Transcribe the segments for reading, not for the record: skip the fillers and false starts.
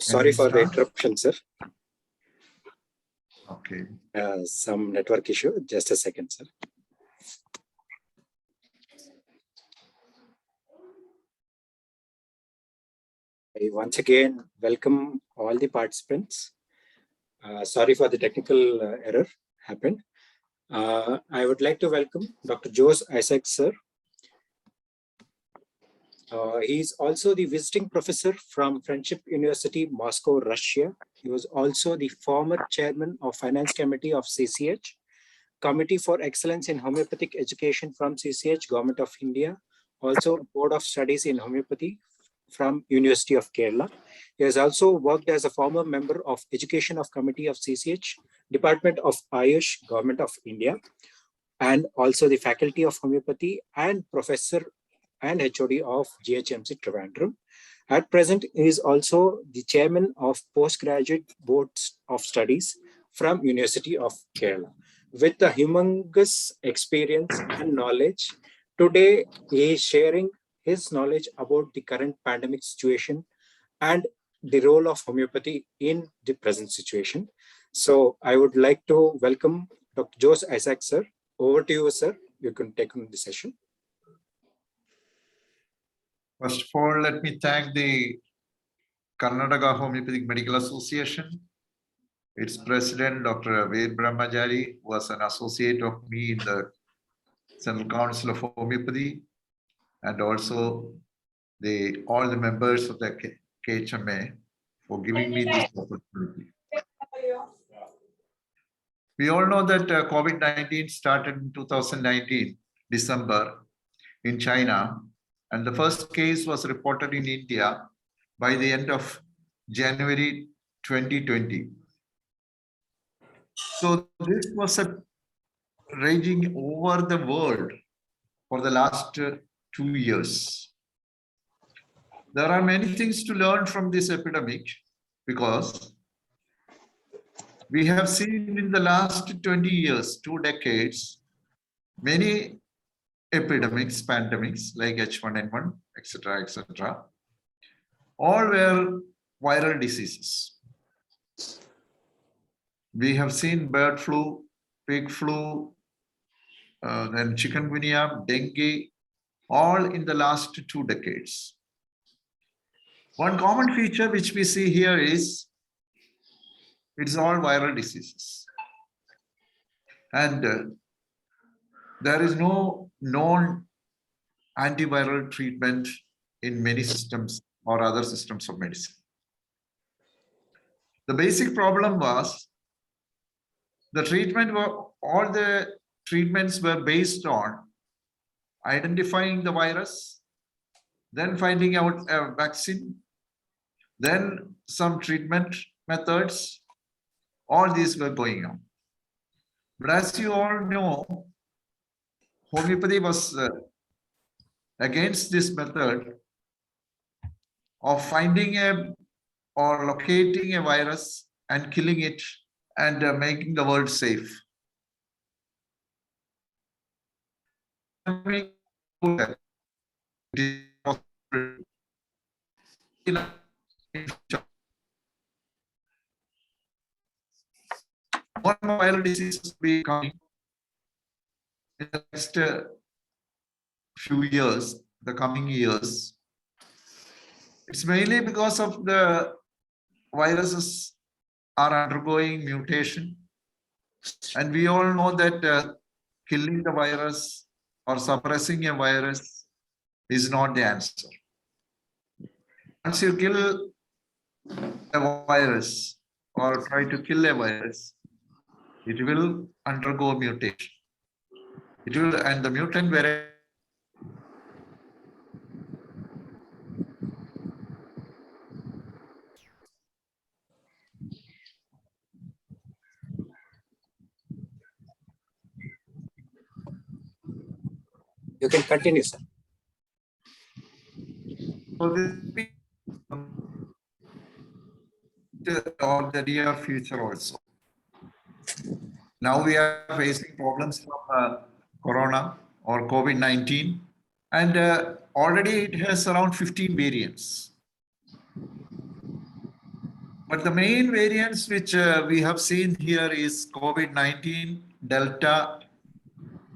Sorry for the interruption, sir. Okay. Some network issue. Just a second, sir. I once again welcome all the participants. Sorry for the technical error happened. I would like to welcome Dr. Jose Isaac, sir. He is also the visiting professor from Friendship University, Moscow, Russia. He was also the former chairman of Finance Committee of CCH, Committee for Excellence in Homeopathic Education from CCH, Government of India, also Board of Studies in Homeopathy from University of Kerala. He has also worked as a former member of Education of Committee of CCH, Department of Ayush, Government of India, and also the Faculty of Homeopathy and Professor and HOD of GHMC Trivandrum. At present, he is also the chairman of Postgraduate Boards of Studies from University of Kerala. With a humongous experience and knowledge, today he is sharing his knowledge about the current pandemic situation and the role of homeopathy in the present situation. So I would like to welcome Dr. Jose Isaac, sir. Over to you, sir. You can take on the session. First of all, let me thank the Karnataka Homeopathic Medical Association, its president, Dr. Ved Brahmachari, was an associate of me in the Central Council of Homeopathy, and also all the members of the KHMA for giving me this opportunity. We all know that COVID-19 started in 2019, December, in China, and the first case was reported in India by the end of January 2020. So this was raging over the world for the last 2 years. There are many things to learn from this epidemic because we have seen in the last 20 years, 2 decades, many epidemics, pandemics like H1N1, etc., etc. All were viral diseases. We have seen bird flu, pig flu, then chikungunya, dengue, all in the last 2 decades. One common feature which we see here is it's all viral diseases. And there is no known antiviral treatment in many systems or other systems of medicine. The basic problem was all the treatments were based on identifying the virus, then finding out a vaccine, then some treatment methods. All these were going on. But as you all know, homeopathy was against this method of finding or locating a virus and killing it and making the world safe. One viral disease will be coming in the next few years, the coming years. It's mainly because of the viruses are undergoing mutation. And we all know that killing the virus or suppressing a virus is not the answer. Once you kill a virus or try to kill a virus, it will undergo mutation. It will, and the mutant variant. You can continue, sir. So or the near future also. Now we are facing problems from Corona or COVID-19, and already it has around 15 variants. But the main variants which we have seen here is COVID-19, Delta,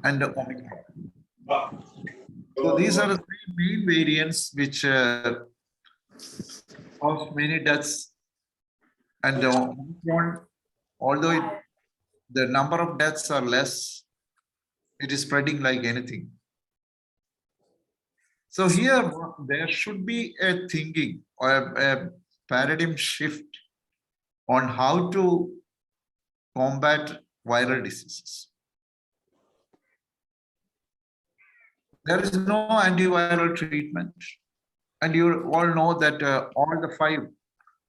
and the Omicron. So these are the three main variants which cause many deaths. And the Omicron, although the number of deaths are less, it is spreading like anything. So here there should be a thinking or a paradigm shift on how to combat viral diseases. There is no antiviral treatment. And you all know that all the 5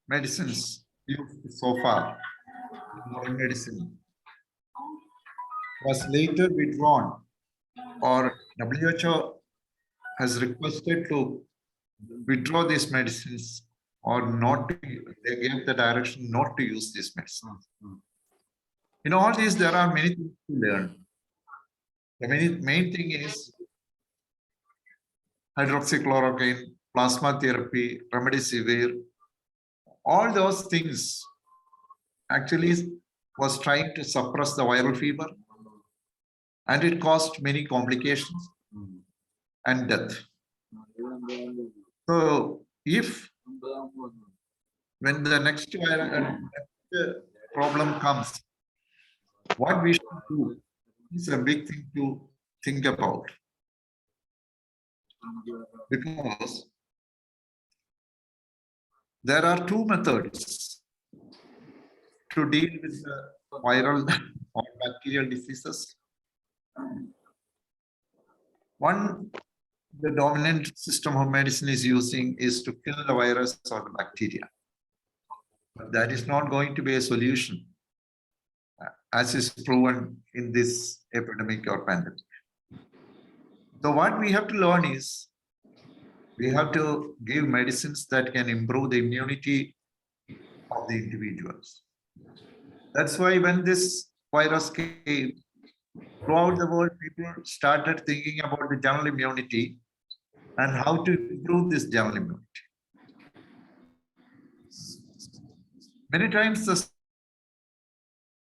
medicines used so far in modern medicine was later withdrawn, or WHO has requested to withdraw these medicines or not to, they gave the direction not to use these medicines. In all these, there are many things to learn. The main thing is hydroxychloroquine, plasma therapy, remdesivir, all those things actually was trying to suppress the viral fever, and it caused many complications and death. So if when the next problem comes, what we should do is a big thing to think about. Because there are 2 methods to deal with the viral or bacterial diseases. One, the dominant system of medicine is using is to kill the virus or the bacteria. But that is not going to be a solution, as is proven in this epidemic or pandemic. So what we have to learn is, we have to give medicines that can improve the immunity of the individuals. That's why when this virus came, throughout the world, people started thinking about the general immunity and how to improve this general immunity. Many times the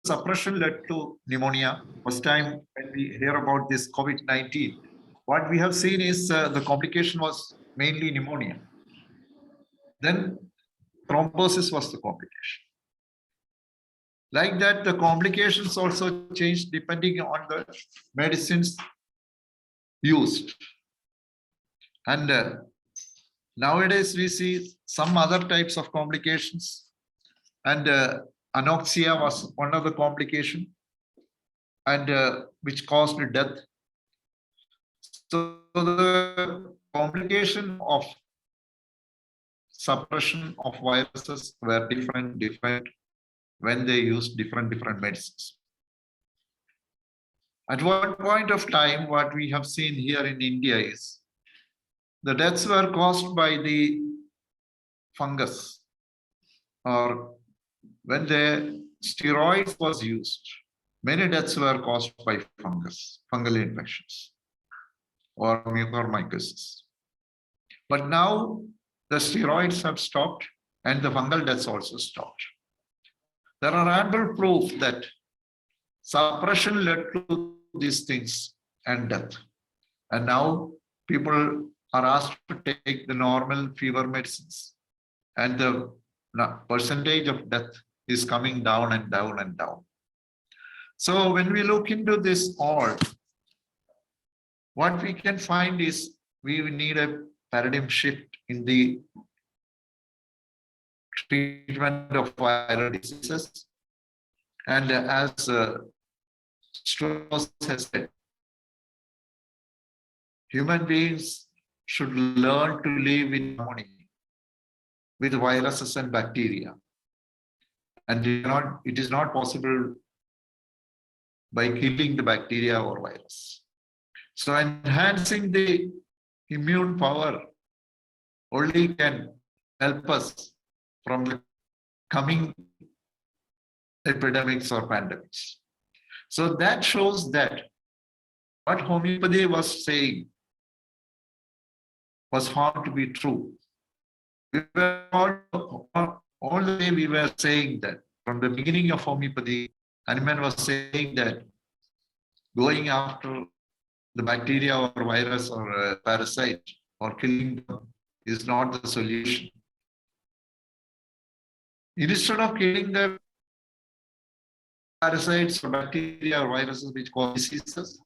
suppression led to pneumonia. First time when we hear about this COVID-19, what we have seen is the complication was mainly pneumonia. Then thrombosis was the complication. Like that, the complications also changed depending on the medicines used. And nowadays we see some other types of complications, and anoxia was one of the complications, and which caused death. So the complication of suppression of viruses were different when they used different medicines. At one point of time, what we have seen here in India is the deaths were caused by the fungus, or when the steroids was used, many deaths were caused by fungus, fungal infections, or mucormycosis. But now the steroids have stopped and the fungal deaths also stopped. There are ample proof that suppression led to these things and death. And now people are asked to take the normal fever medicines, and the percentage of death is coming down and down and down. So when we look into this all, what we can find is we need a paradigm shift in the treatment of viral diseases. And as Strauss has said, human beings should learn to live in harmony with viruses and bacteria. And it is not possible by killing the bacteria or virus. So enhancing the immune power only can help us from the coming epidemics or pandemics. So that shows that what homeopathy was saying was found to be true. We were all all the way we were saying that from the beginning of homeopathy, Hanuman was saying that going after the bacteria or virus or parasite or killing them is not the solution. Instead of killing the parasites or bacteria or viruses which cause diseases,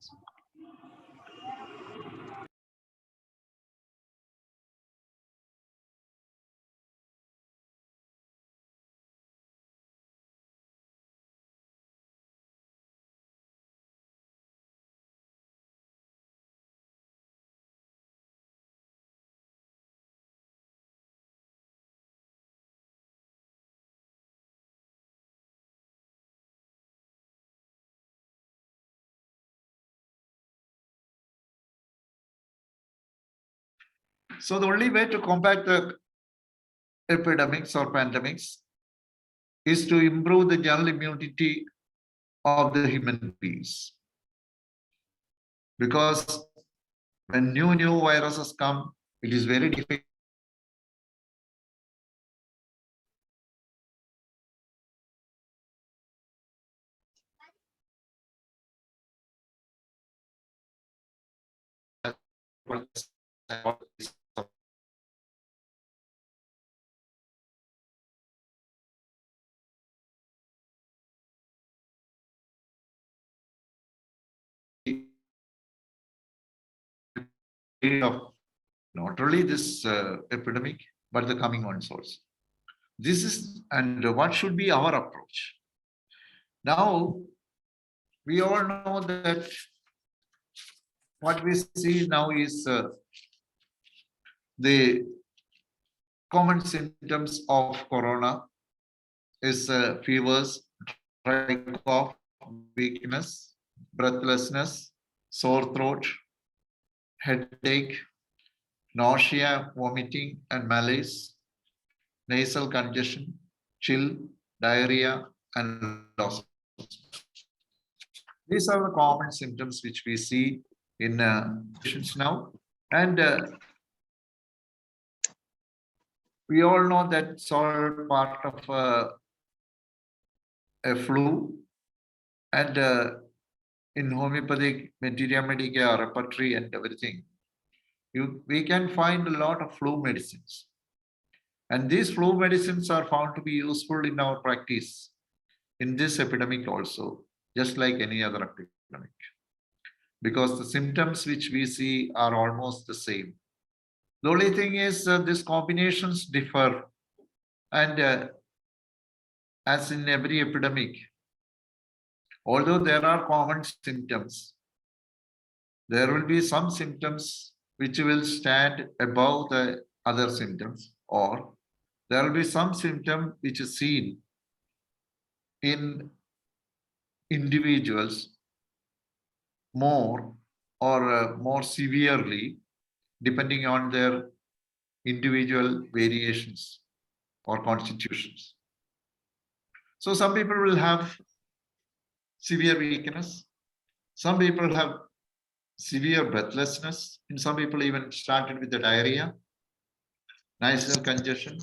so the only way to combat the epidemics or pandemics is to improve the general immunity of the human beings. Because when new viruses come, it is very difficult of not only this epidemic, but the coming ones also. This is, and what should be our approach? Now, we all know that what we see now is the common symptoms of corona is fevers, dry cough, weakness, breathlessness, sore throat, headache, nausea, vomiting, and malaise, nasal congestion, chill, diarrhea, and loss. These are the common symptoms which we see in patients now. And we all know that it's all part of a flu. And in homeopathic materia medica repertory and everything, we can find a lot of flu medicines. And these flu medicines are found to be useful in our practice in this epidemic also, just like any other epidemic. Because the symptoms which we see are almost the same. The only thing is these combinations differ. And as in every epidemic, although there are common symptoms, there will be some symptoms which will stand above the other symptoms, or there will be some symptom which is seen in individuals more or more severely depending on their individual variations or constitutions. So some people will have severe weakness, some people have severe breathlessness, and some people even started with the diarrhea, nasal congestion,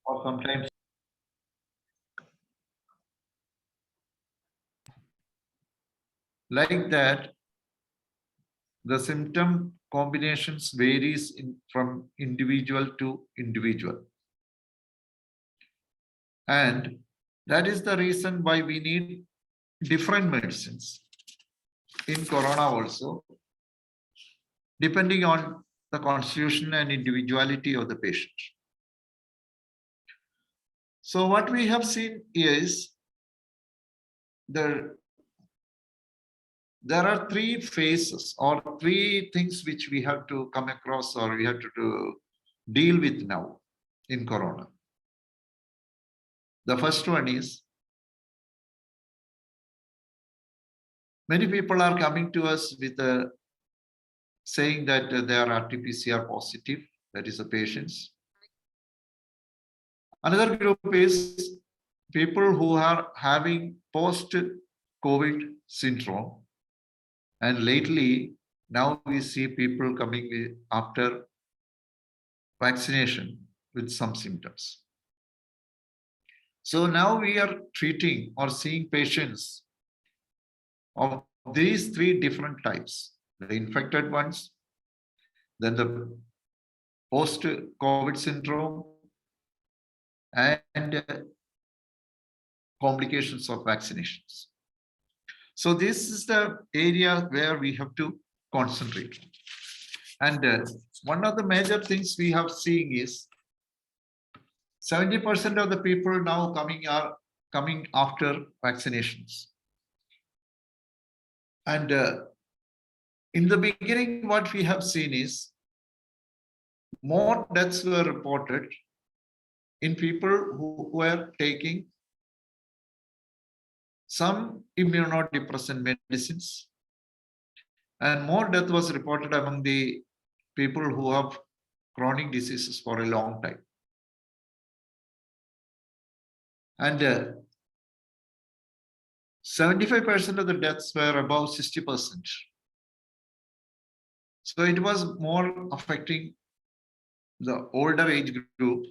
or sometimes like that. The symptom combinations varies from individual to individual. And that is the reason why we need different medicines in corona also, depending on the constitution and individuality of the patient. So what we have seen is there are three phases or three things which we have to come across or we have to deal with now in corona. The first one is many people are coming to us with saying that they are RT-PCR positive, that is the patients. Another group is people who are having post-COVID syndrome. And lately, now we see people coming after vaccination with some symptoms. So now we are treating or seeing patients of these three different types, the infected ones, then the post-COVID syndrome, and complications of vaccinations. So this is the area where we have to concentrate. And one of the major things we have seen is 70% of the people now are coming after vaccinations. And in the beginning, what we have seen is more deaths were reported in people who were taking some immunodepressant medicines, and more death was reported among the people who have chronic diseases for a long time. And 75% of the deaths were above 60%. So it was more affecting the older age group,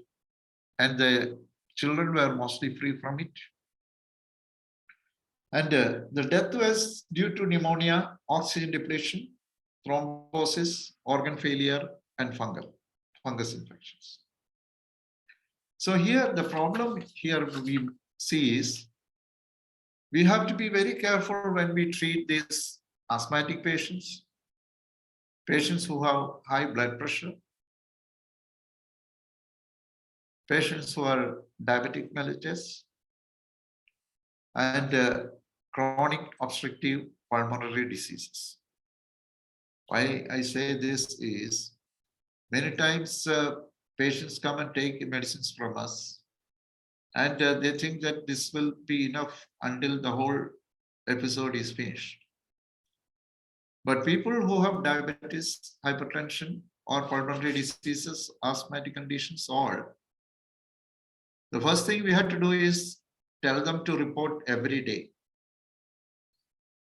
and the children were mostly free from it. And the death was due to pneumonia, oxygen depletion, thrombosis, organ failure, and fungus infections. So here, the problem here we see is we have to be very careful when we treat these asthmatic patients, patients who have high blood pressure, patients who are diabetic mellitus, and chronic obstructive pulmonary diseases. Why I say this is many times patients come and take medicines from us, and they think that this will be enough until the whole episode is finished. But people who have diabetes, hypertension, or pulmonary diseases, asthmatic conditions, all, the first thing we have to do is tell them to report every day.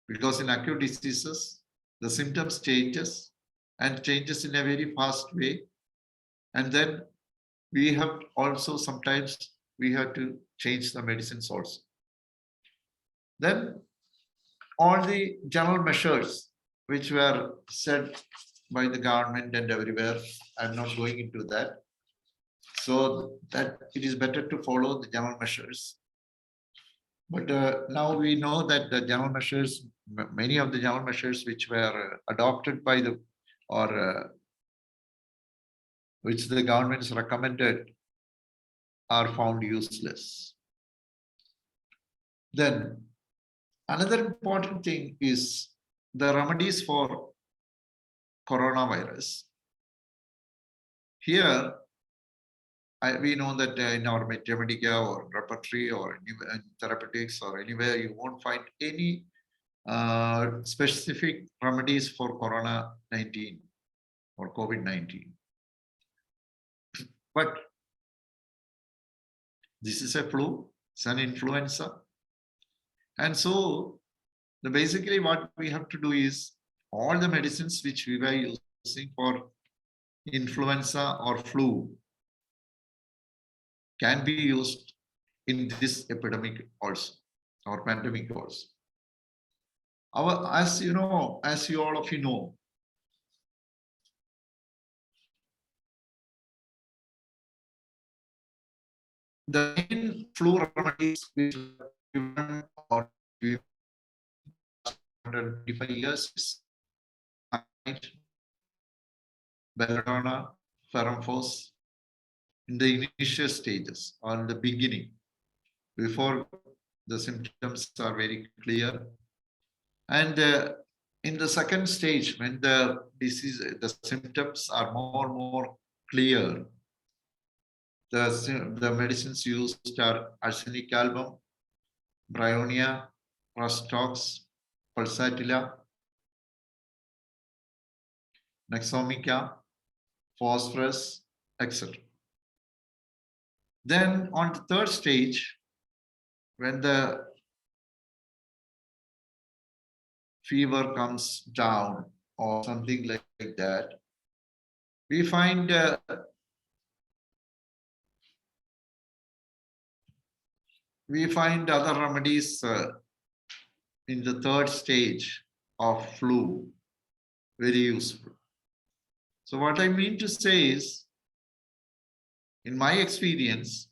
Because in acute diseases, the symptoms changes and changes in a very fast way. And then we have also sometimes we have to change the medicines also. Then all the general measures which were said by the government and everywhere, I'm not going into that. So that it is better to follow the general measures. But now we know that the general measures, many of the general measures which were adopted by the or which the governments recommended are found useless. Then another important thing is the remedies for coronavirus. Here, we know that in our Mathematica or repertory or in therapeutics or anywhere, you won't find any specific remedies for Corona-19 or COVID-19. But this is a flu, it's an influenza. And so basically what we have to do is all the medicines which we were using for influenza or flu can be used in this epidemic also, or pandemic also. As you know, as you all of you know, the main flu remedies which were given or 125 years is belladonna, ferrophos, in the initial stages or in the beginning, before the symptoms are very clear. And in the second stage, when the symptoms are more and more clear, the medicines used are arsenic album, bryonia, prostox, pulsatilla, nexomica, phosphorus, etc. Then on the third stage, when the fever comes down or something like that, we find we find other remedies in the third stage of flu very useful. So what I mean to say is, in my experience,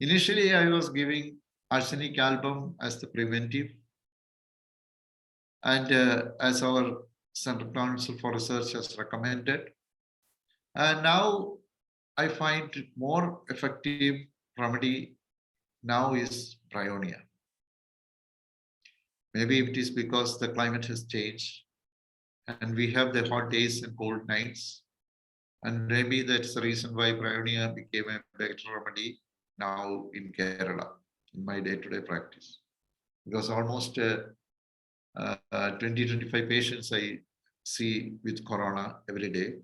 initially I was giving arsenic album as the preventive, and as our Central Council for Research has recommended. And now I find more effective remedy now is bryonia. Maybe it is because the climate has changed and we have the hot days and cold nights. And maybe that's the reason why bryonia became a better remedy now in Kerala, in my day-to-day practice. Because almost 20-25 patients I see with corona every day,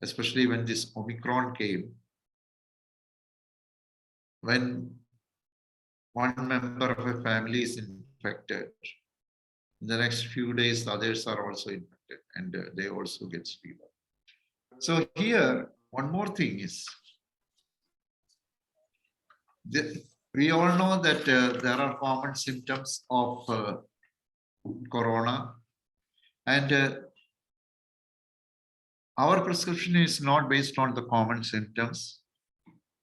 especially when this Omicron came. When one member of a family is infected, in the next few days, the others are also infected and they also get fever. So here, one more thing is, we all know that there are common symptoms of corona, and our prescription is not based on the common symptoms,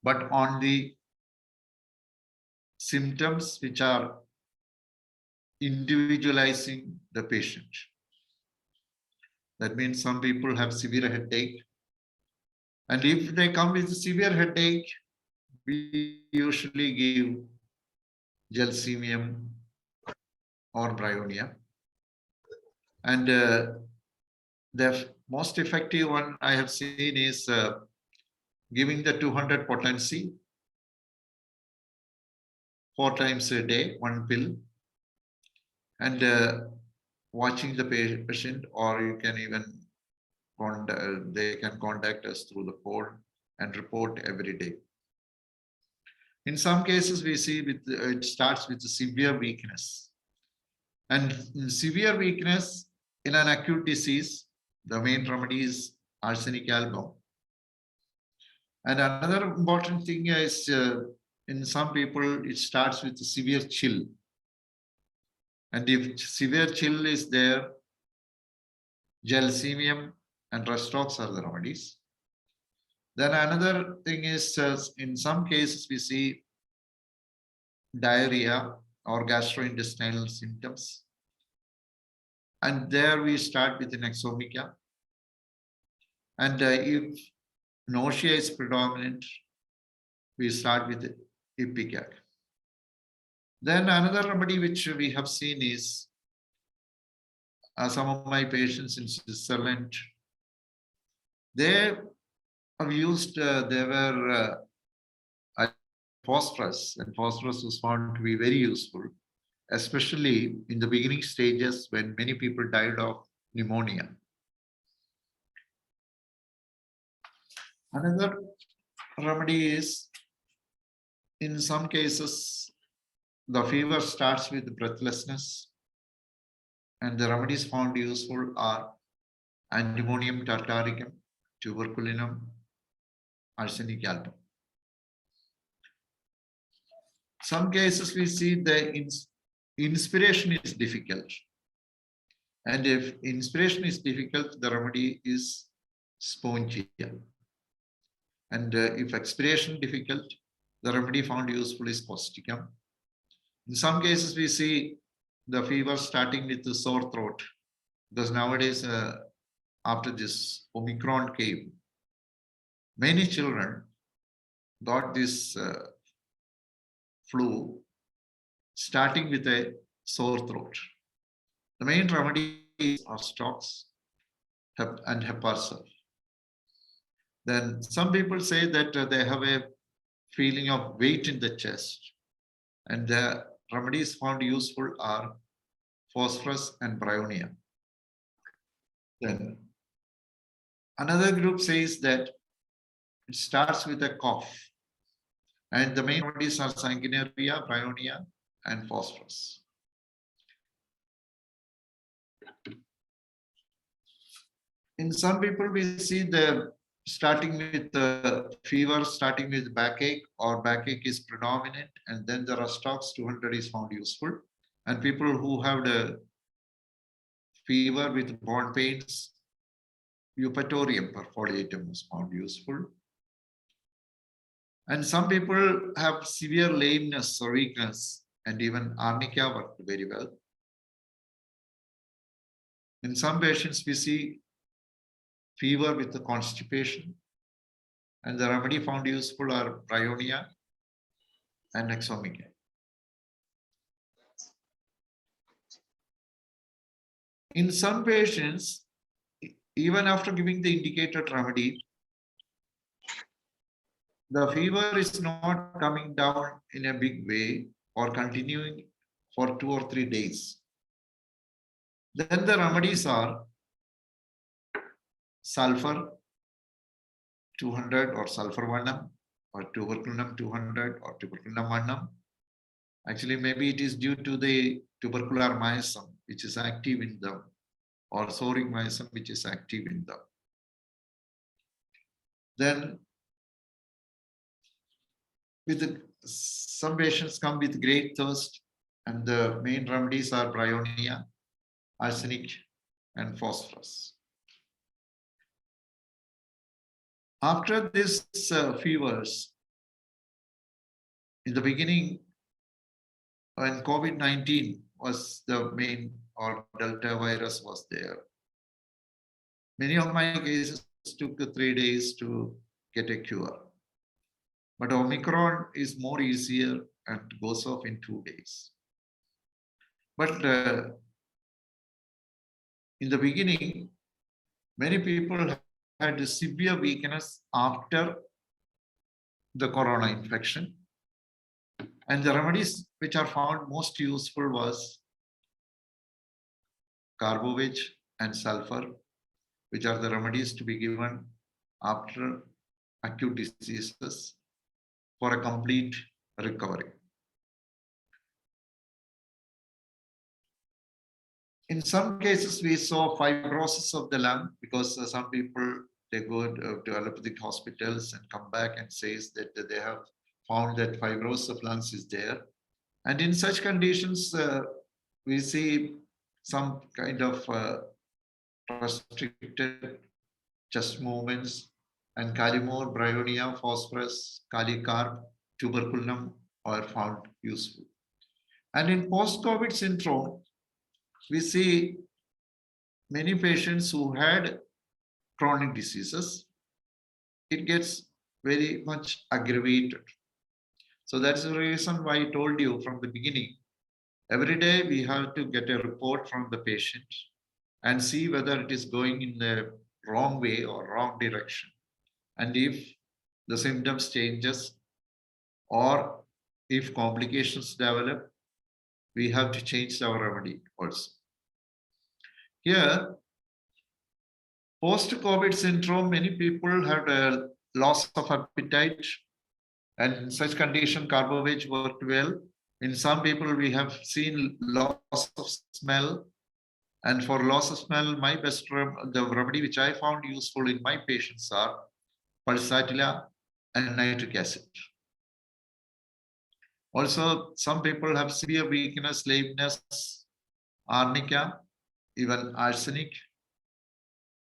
but on the symptoms which are individualizing the patient. That means some people have severe headache, and if they come with a severe headache, we usually give gelsemium or bryonia. And the most effective one I have seen is giving the 200 potency 4 times a day, 1 pill, and watching the patient, or you can even they can contact us through the phone and report every day. In some cases, we see it starts with severe weakness. And in severe weakness in an acute disease, the main remedy is arsenic album. And another important thing is in some people, it starts with severe chill. And if severe chill is there, gelsemium and Restox are the remedies. Then another thing is in some cases we see diarrhea or gastrointestinal symptoms. And there we start with Nexomica. And if nausea is predominant, we start with Ipecac. Then another remedy which we have seen is some of my patients in Switzerland, they have used, they were phosphorus, and phosphorus was found to be very useful, especially in the beginning stages when many people died of pneumonia. Another remedy is, in some cases, the fever starts with breathlessness, and the remedies found useful are antimonium tartaricum, tuberculinum, arsenic album. Some cases we see the inspiration is difficult. And if inspiration is difficult, the remedy is spongia. And if expiration difficult, the remedy found useful is causticum. In some cases, we see the fever starting with the sore throat, because nowadays, after this Omicron came, many children got this flu starting with a sore throat. The main remedy is Restox and Heparsil. Then some people say that they have a feeling of weight in the chest, and the remedies found useful are phosphorus and bryonia. Then another group says that it starts with a cough, and the main remedies are sanguinaria, bryonia, and phosphorus. In some people, we see the starting with fever, starting with backache, or backache is predominant, and then the Rustox 200 is found useful. And people who have the fever with bone pains, Eupatorium perfoliatum is found useful. And some people have severe lameness or weakness, and even arnica worked very well. In some patients, we see fever with the constipation, and the remedy found useful are bryonia and exomica. In some patients, even after giving the indicated remedy, the fever is not coming down in a big way or continuing for 2 or 3 days. Then the remedies are sulfur 200 or sulfur vanam or tuberculinum 200 or tuberculinum vanam. Actually, maybe it is due to the tubercular myasm, which is active in them, or soric myasm, which is active in them. Then some patients come with great thirst, and the main remedies are bryonia, arsenic, and phosphorus. After this fevers, in the beginning, when COVID-19 was the main, or Delta virus was there, many of my cases took 3 days to get a cure. But Omicron is more easier and goes off in 2 days. But in the beginning, many people had severe weakness after the corona infection. And the remedies which are found most useful was carbovage and sulfur, which are the remedies to be given after acute diseases for a complete recovery. In some cases, we saw fibrosis of the lung because some people, they go to allopathic hospitals and come back and says that they have found that fibrosis of lungs is there. And in such conditions, we see some kind of restricted chest movements, and calimore, bryonia, phosphorus, calicarb, tuberculinum are found useful. And in post-COVID syndrome, we see many patients who had chronic diseases. It gets very much aggravated. So that's the reason why I told you from the beginning, every day we have to get a report from the patient and see whether it is going in the wrong way or wrong direction. And if the symptoms changes or if complications develop, we have to change our remedy also. Here, post-COVID syndrome, many people had a loss of appetite, and in such condition, carbovage worked well. In some people, we have seen loss of smell, and for loss of smell, my best the remedy which I found useful in my patients are pulsatilla and nitric acid. Also, some people have severe weakness, lameness, arnica, even arsenic,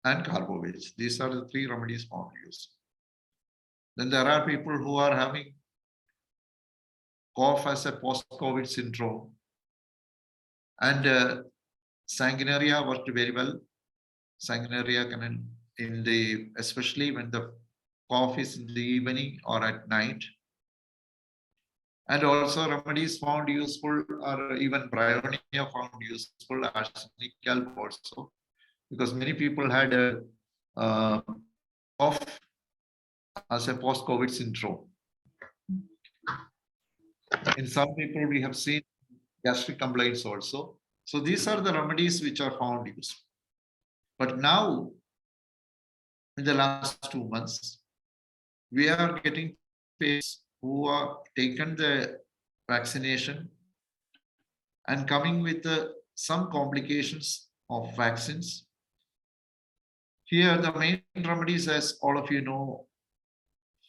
and carbovage. These are the 3 remedies found used. Then there are people who are having cough as a post-COVID syndrome, and sanguinaria worked very well. Sanguinaria can, especially when the cough is in the evening or at night. And also remedies found useful are even bryonia found useful, arsenic also, because many people had a cough as a post-COVID syndrome. In some people, we have seen gastric complaints also. So these are the remedies which are found useful. But now, in the last 2 months, we are getting patients who are taken the vaccination and coming with some complications of vaccines. Here, the main remedies, as all of you know,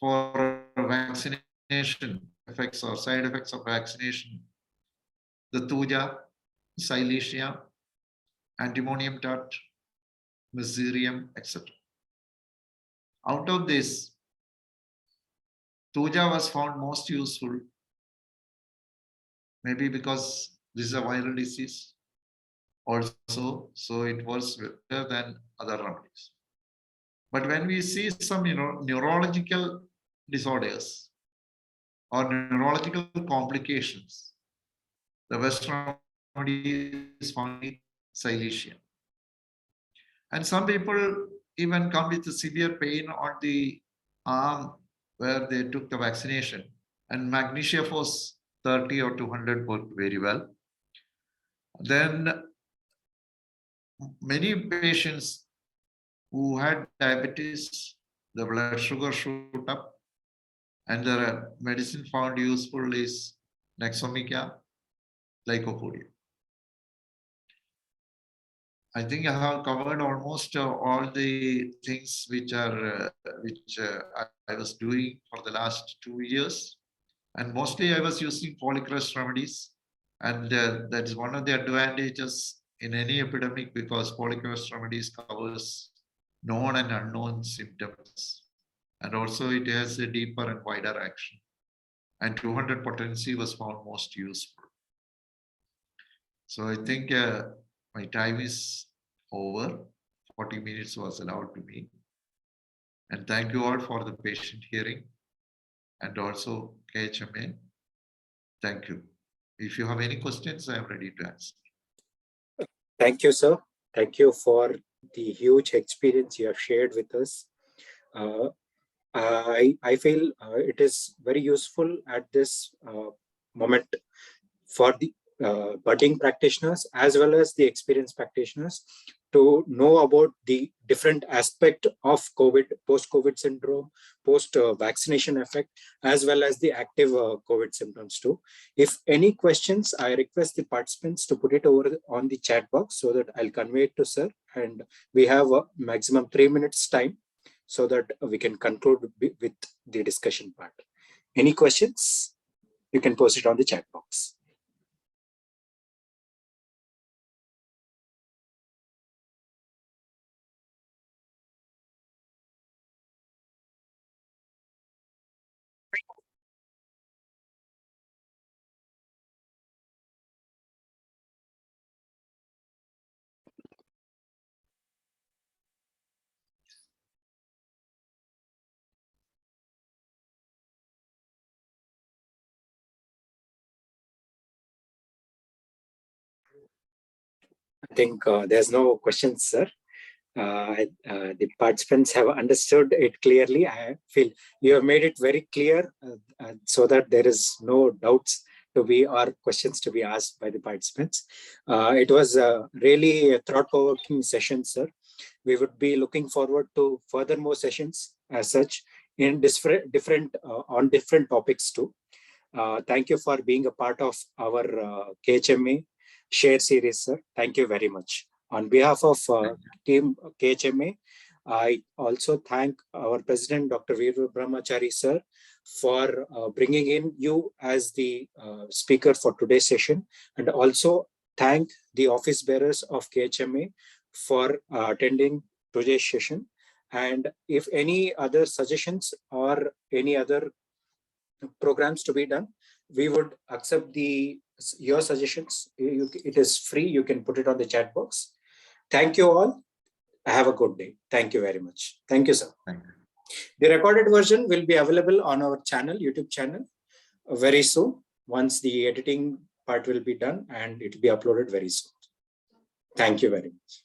for vaccination effects or side effects of vaccination, the thuja, silesia, antimonium tart, miserium, etc. Out of this, thuja was found most useful, maybe because this is a viral disease also, so it was better than other remedies. But when we see some, neurological disorders or neurological complications, the best remedy is found silesia. And some people even come with a severe pain on the arm where they took the vaccination, and magnesia force 30 or 200 worked very well. Then many patients who had diabetes, the blood sugar shoot up, and the medicine found useful is Nexomica, lycopodium. I think I have covered almost all the things which I was doing for the last 2 years, and mostly I was using polycrust remedies, and that is one of the advantages in any epidemic, because polycrust remedies covers known and unknown symptoms, and also it has a deeper and wider action. And 200 potency was found most useful. So I think my time is over. 40 minutes was allowed to me. And thank you all for the patient hearing, and also KHMA. Thank you. If you have any questions, I am ready to answer. Thank you, sir. Thank you for the huge experience you have shared with us. I feel it is very useful at this moment for the budding practitioners as well as the experienced practitioners to know about the different aspect of COVID, post-COVID syndrome, post-vaccination effect, as well as the active COVID symptoms too. If any questions, I request the participants to put it over on the chat box so that I'll convey it to sir. And we have a maximum 3 minutes time so that we can conclude with the discussion part. Any questions? You can post it on the chat box. I think there's no questions, sir. The participants have understood it clearly. I feel you have made it very clear so that there is no doubts to be or questions to be asked by the participants. It was really a thought-provoking session, sir. We would be looking forward to further more sessions as such in different on different topics too. Thank you for being a part of our KHMA share series, sir. Thank you very much. On behalf of team KHMA, I also thank our president, Dr. Veer Brahmachari, sir, for bringing in you as the speaker for today's session, and also thank the office bearers of KHMA for attending today's session. And if any other suggestions or any other programs to be done, we would accept your suggestions. It is free. You can put it on the chat box. Thank you all. Have a good day. Thank you very much. Thank you, sir. Thank you. The recorded version will be available on our channel, YouTube channel, very soon. Once the editing part will be done, and it will be uploaded very soon. Thank you very much.